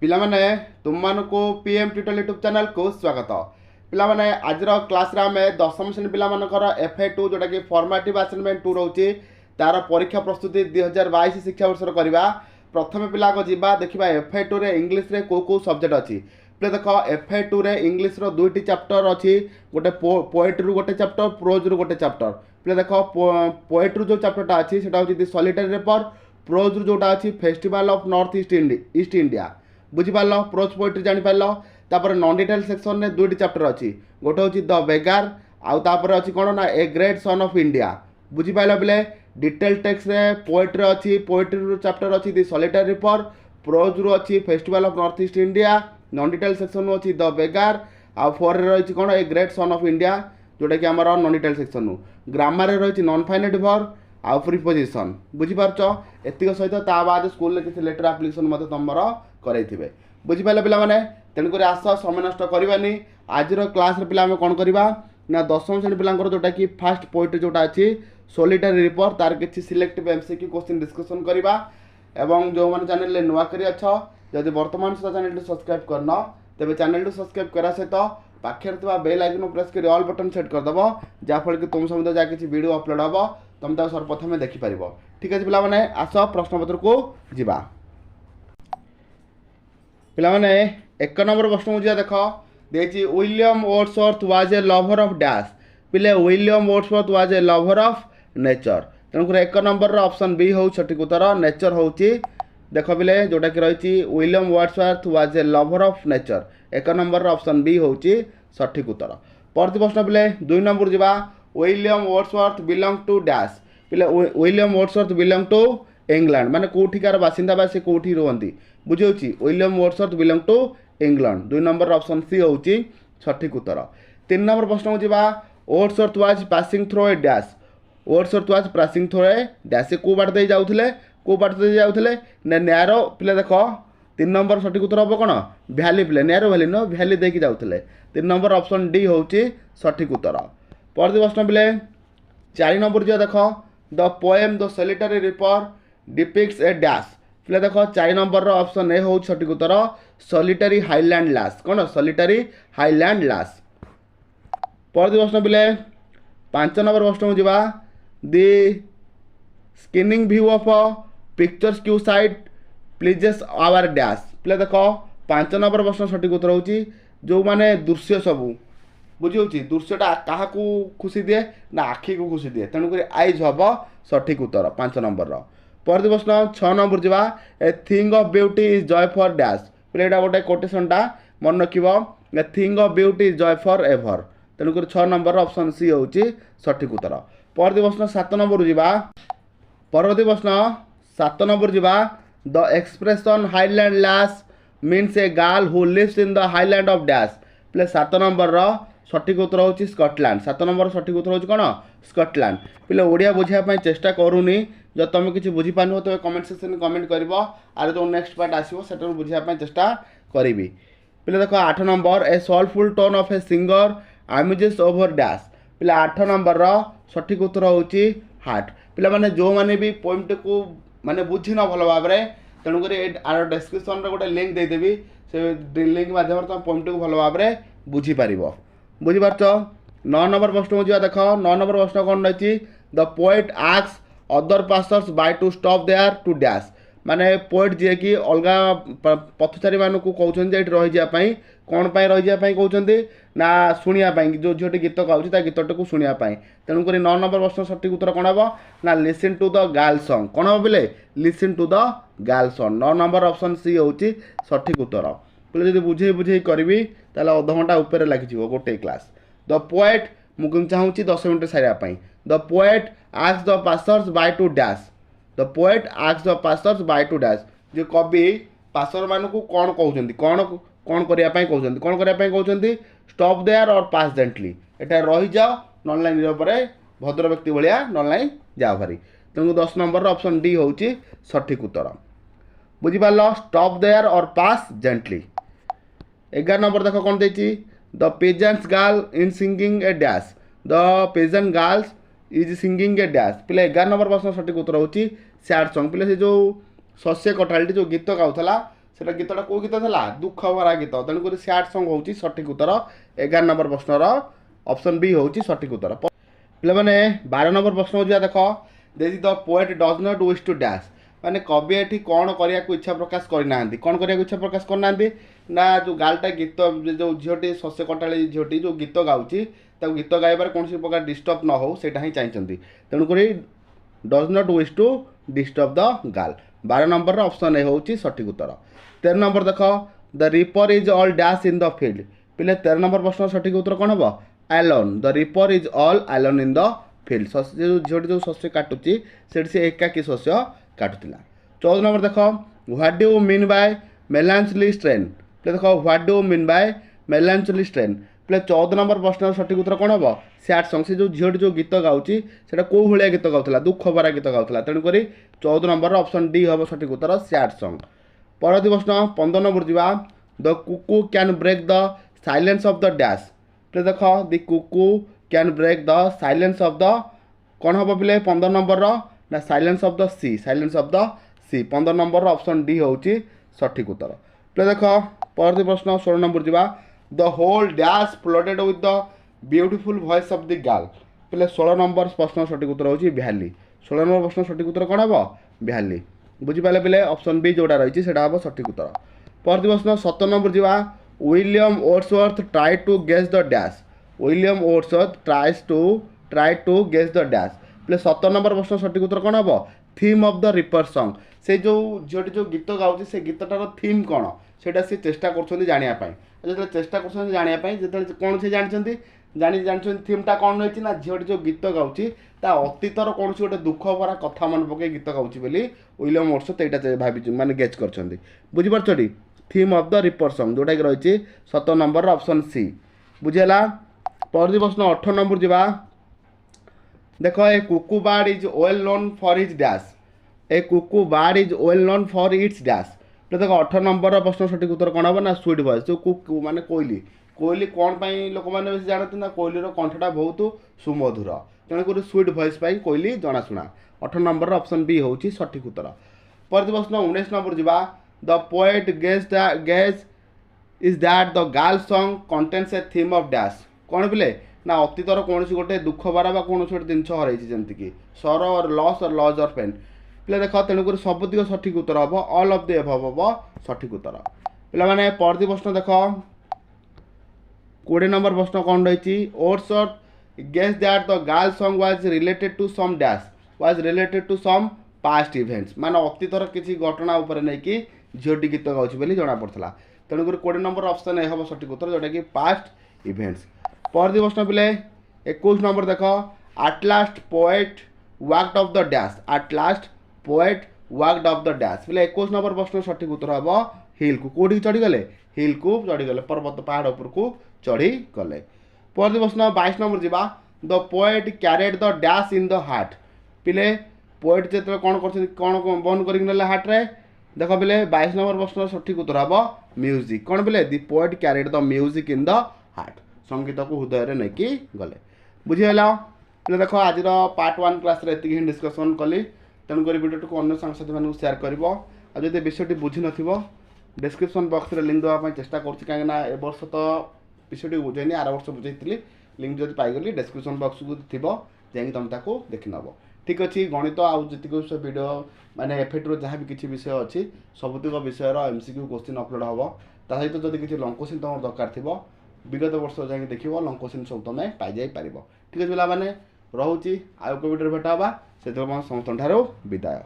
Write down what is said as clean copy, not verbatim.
पिलामाने तुम को PM tutorial YouTube channel को स्वागत। पिलामाने आजर क्लास रे आमे दशम श्रेणी पिलामानकर FA2 जोटा कि फॉर्मेटिव असाइनमेंट 2 रहउची तार परीक्षा प्रस्तुति 2022 शिक्षा वर्षर करबा। प्रथम पिला को जीवा देखिबा FA2 रे इंग्लिश रे को सब्जेक्ट अछि। पे देख FA2 रे इंग्लिश रो दुईटी चैप्टर अछि, गोटे पोएट्री गोटे चैप्टर, प्रोज रो गोटे चैप्टर। पे देख पोएट्री जो चैप्टरटा अछि सेटा होछि द सॉलिटरी रेपर, प्रोज जोटा अछि festival of North East India. बुझिपार प्रोज पोएट्री जापर। तापर नॉन डिटेल सेक्शन में दुईटी चैप्टर अच्छी, गोटे हूँ द बेगार आउे अच्छी कौन ना a great son of India. बुझिपार बोले डिटेल टेक्स्ट रे पोएट्री अच्छी, पोएट्री चैप्टर अच्छी द सॉलिटरी रिपर, प्रोज रु अच्छी festival of North East India, non detail section अच्छी द बेगार आउ 4 रही कौन a great son of India जोटा कि आम नॉन डिटेल सेक्शन। ग्रामर रही नॉन फाइनाइट वर्ब आउ प्रिपोजिशन। बुझिपारछ एतिक सहित ता बाद स्कूल किसी लेटर एप्लिकेशन तुमर करे। बुझिपारे पिलाने तेणुक आस समय नष्ट करवानी। आज क्लास पिला कौन करवा ना दशम श्रेणी पिलांकर जोटा कि फास्ट पोएट्री जोटा अच्छी सॉलिटरी रिपर तार किसी सिलेक्टिव MCQ क्वेश्चन डिस्कसन करवा। एवं जो मैंने चैनल नुआ कर जदि बर्तमान सुधा चैनल सब्सक्राइब करन तेज चैनल सब्सक्राइब करा सहित पाखे बेल आइकन प्रेस कर ऑल बटन सेट करदेव, जहाँफल कि तुम सहित जहाँ किसी वीडियो अपलोड हम तुम तक सर्वप्रथम देखिपार। ठीक है पिलाने आस प्रश्नपत्र को जीवा। पिलाने एक नंबर प्रश्न मुझे देख देखिए William Wordsworth was a lover of dash. पिले William Wordsworth was a lover of nature. तेणुक एक नंबर ऑप्शन बी हो सठिक उत्तर नेचर हूँ। देख पिले जोटा कि रही William Wordsworth was a lover of nature, एक नंबर ऑप्शन बी हूँ सठिक उत्तर। परवर्ती प्रश्न पिले 2 नंबर जावा William Wordsworth belong to dash. पिले William Wordsworth belong to England, माने कोठिकार बासिंदा बा से कोठी रहंती बुझी। William Wordsworth belong to England, 2 number option C होची सठिक उत्तर। 3 नंबर प्रश्न हो जिबा Wordsworth was passing through a dash. Wordsworth was passing through a dash, से को बाट दे जाउथले, को बाट दे जाउथले ने नैरो। पिले देखो 3 नंबर सठिक उत्तर हम कौन भैली। पिले नैरो भैली न भैली देकी जाउथले, 3 नंबर ऑप्शन डी होची सठिक उत्तर। परवर्ती प्रश्न पिले 4 नंबर जो देख the poem the solitary ripper depicts A dash. पिले देख 4 नंबर ऑप्शन ए हो सठिक उत्तर सॉलिटरी हाईलैंड लास। कौन सॉलिटरी हाईलैंड लास। परवर्ती प्रश्न पिले 5 नंबर प्रश्न जावा the skinning view of picturesque sight pleases our dash. पिले देख 5 नंबर प्रश्न सठिक उत्तर होची जो माने दृश्य सबू बुझी। दृश्यटा क्या खुशी दिए ना आखि को खुशी दिए, तेणुक आइज हम सठिक उत्तर 5 नंबर। परवर्ती प्रश्न 6 नंबर जावा a thing of beauty is joy for dash. पिले गोटे कोटेशनटा मन रख a thing of beauty is joy for ever, तेणुक 6 नंबर ऑप्शन सी होची सठिक उत्तर। परवर्ती प्रश्न 7 नंबर जावा। परवर्ती प्रश्न 7 नंबर जावा the expression highland lass means a girl who lives in the highland of dash. पिले 7 नंबर सठिक उत्तर होची स्कॉटलैंड। 7 नंबर सठिक उत्तर होची कौन स्कॉटलैंड। पिले ओडिया बुझापी चेष्टा करूनी, जब तुम किसी बुझीपार हो तो कमेंट सेक्शन में कमेंट कर आर जो नेक्स्ट पार्ट आसो से बुझापी चेष्टा करी। पिले देख 8 number a soulful tone of a singer amuses over dash. पिले 8 नंबर सठिक उत्तर होची हार्ट। पिला माने जो माने भी पोएमटी को माने बुझी न भल भाव में, तेणुक आर डिस्क्रिप्शन रे गोटे लिंक देदेवी, से लिंक माध्यम तुम पोएमटी को भल भाव में बुझीपार। बुझीपारछ। 9 नंबर प्रश्न जा देख 9 नंबर प्रश्न कौन रही the poet asks other passers by to stop there to dash. माने पोएट जी कि अलग पथचारी मानक कहते रही जापाई कौन पाई रही जापाई कहते ना शुणापी, जो झीटी गीत गाँची गीतटी को शुणापी। तेणुक 9 नंबर प्रश्न सठिक उत्तर कौन हम ना listen to the girl song. कौन हम बोले listen to the girl song, 9 number option C होची सठिक उत्तर। बोले जब बुझे बुझे करी ताले अध घंटा उपर लगी गोटे क्लास। द पोएट मुझे चाहूँगी 10 मिनट सारे। The poet asks the passers by to dash. The poet asks the passers by to dash, जो कवि पासर मानक कौन कहते कौन कौन करने कहते कौन करने कहते स्टॉप देयर और पास जेंटली। एटा रही जाओ नॉनलाइन भद्र व्यक्ति भाया नॉनलाइन जाओ भारी। तेणु 10 नंबर ऑप्शन डी होची सठिक उत्तर। बुझीपार स्टॉप देयर और पास जेंटली। 11 नंबर देख कौन देती the pageants girl in singing a dash. The pageant girls is singing a dash. पिले 11 नंबर प्रश्न सठिक उत्तर होची सैड सॉन्ग। पिले से जो शस्य कटाली जो गीत गाउथला सेटा गीतटा को गीत था दुख भरा गीत तेणुक सैड सॉन्ग हूँ सठिक उत्तर 11 नंबर प्रश्नर ऑप्शन बी हूँ सठिक उत्तर। पे 12 नंबर प्रश्न हो देख देखिए the poet does not wish to dash माने कवि एठी कौन करने को इच्छा प्रकाश करना कौन करने को इच्छा प्रकाश करना ना जो गालटा गीत जो झीटी शस्य कटाड़ी झीटी जो गीत गाँची गीत गाइबार कौन प्रकार डिस्टर्ब न हो सेटा ही चाहिए तेणुक does not wish to disturb the girl 12 number option A हूँ सठिक उत्तर। 13 नंबर देख the reaper is all dash in the field पिले 13 नंबर प्रश्न सठिक उत्तर कौन हम alone the reaper is all alone in the field झीटी जो शस्य काटुची से एकाकी शस्य काटुला। 14 नंबर देख what do mean by melancholy strain पे देख what do mean by melancholy strain पे 14 नंबर प्रश्न सठिक उत्तर कौन हम सैड सॉन्ग से जो झीटी जो गीत गाँची से कौ भाया गीत गाँला दुख भरा गीत गाँला तेणुक 14 नंबर ऑप्शन डी हम सठिक उत्तर सैड सॉन्ग। परवर्ती प्रश्न 15 नंबर जावा the cuckoo can break the silence of the dash पे देख the cuckoo can break the silence of the कौन हम पे 15 नंबर ना silence of the sea 15 number option D हूँ सठिक उत्तर। पे देख परवर्ती प्रश्न 16 नंबर जावा the whole dash floated with the beautiful voice of the girl पे 16 नंबर प्रश्न सठिक उत्तर हूँ भ्याली 16 नंबर प्रश्न सठिक उत्तर कौन हम भ्याली बुझिपारे पे ऑप्शन बी जोड़ा रही है हम सठिक उत्तर। परवर्ती प्रश्न 17 नंबर जावा William Wordsworth try to guess the dash William Wordsworth try to guess the dash पे 17 नंबर प्रश्न सठिक उत्तर कौन हम theme of the reaper song से जो झीटी जो गीत गाँची से गीतटार थीम कौन से चेष्टा कर जो चेष्टा कर कौन से जानते थीमटा कौन रही ना झीटी जो गीत गाँची अतीतर कौन गोटे दुख भरा कथा मन पकई गीत गाँची विलियम वर्ड्सवर्थ यहाँ भाई माने गेच कर बुझीपार theme of the reaper song जोटा कि रही 17 नंबर ऑप्शन सी बुझीला। परवर्ती प्रश्न 18 नंबर जावा देख a cuckoo bird is well known for his dash a cuckoo bird is well known for its dash पे देख 18 नंबर प्रश्न सठिक उत्तर कौन हम ना स्वीट वॉइस जो कुकू माने कोयली कोयली कौन लोक मैंने बेस जानते ना कोयलीर कंठटा बहुत सुमधुर तेणुक स्वीट वॉइस कोयली जनाशुना 18 नंबर ऑप्शन बी हूँ सठिक उत्तर। परवर्ती प्रश्न 19 नंबर जावा the poet guess is that the girl song contains a theme of dash कौन पिले ना अतीतर कौन गोटे दुख भरा कौन गोटे जिनस हर जमीक सर और लॉज और पेन पे देख तेणुक सबुतिक सठिक उत्तर हम ऑल ऑफ द एबव हम सठिक उत्तर। पे परवर्ती प्रश्न देख 20 नंबर प्रश्न कौन रही Wordsworth guess that the girl song was related to some dash was related to some past events माने अतीतर किसी घटना उपर नहीं कि झीटी गीत गाँची बोली जना पड़ता तेणुक 20 नंबर ऑप्शन ए हम सठिक उत्तर जोटा कि पास्ट इवेंट्स। परवर्ती प्रश्न पिले 21 नंबर देख at last poet worked of the dash at last poet worked of the dash पे 21 नंबर प्रश्न सठिक उत्तर हम हिल को कौटी चढ़ीगले हिल को चढ़ीगले पर्वत पहाड़ उपर को चढ़ीगले। परवर्ती प्रश्न 22 नंबर जावा the poet carried the dash in the heart पिले पोएट जो कौन कौन बहन कर हार्ट्रे देख पे 22 नंबर प्रश्न सठिक उत्तर हम म्यूजिक कौन पे the poet carried the music in the heart संगीत को हृदय नहीं कि गले बुझीगला पे देख आज पार्ट 1 क्लास ही डिस्कसन कली तेणुक भिडियो को अन्य सांगसाथी मैं सेयार कर जब विषय बुझी न डिस्क्रिप्शन बॉक्स में लिंक देवाई चेष्टा कर कहीं वर्ष तो विषय बुझेनी आर वर्ष बुझे लिंक जब पाइगली डिस्क्रिप्शन बॉक्स को थी जाकि तुम ताको देखी नब ठीक अच्छे गणित आउ जी वीडियो माने एफेक्ट जहाँ भी किसी विषय अच्छी सबुतिक विषय MCQ क्वेश्चन अपलोड हम ता सहित जब किसी लंग क्वेश्चन तुम दरकार थी विगत वर्ष जाकि देख लंग क्वेश्चन सब तुम पाई पार ठीक अच्छे पे रोचे आउ को वीडियो भेटा से समस्त विदाय।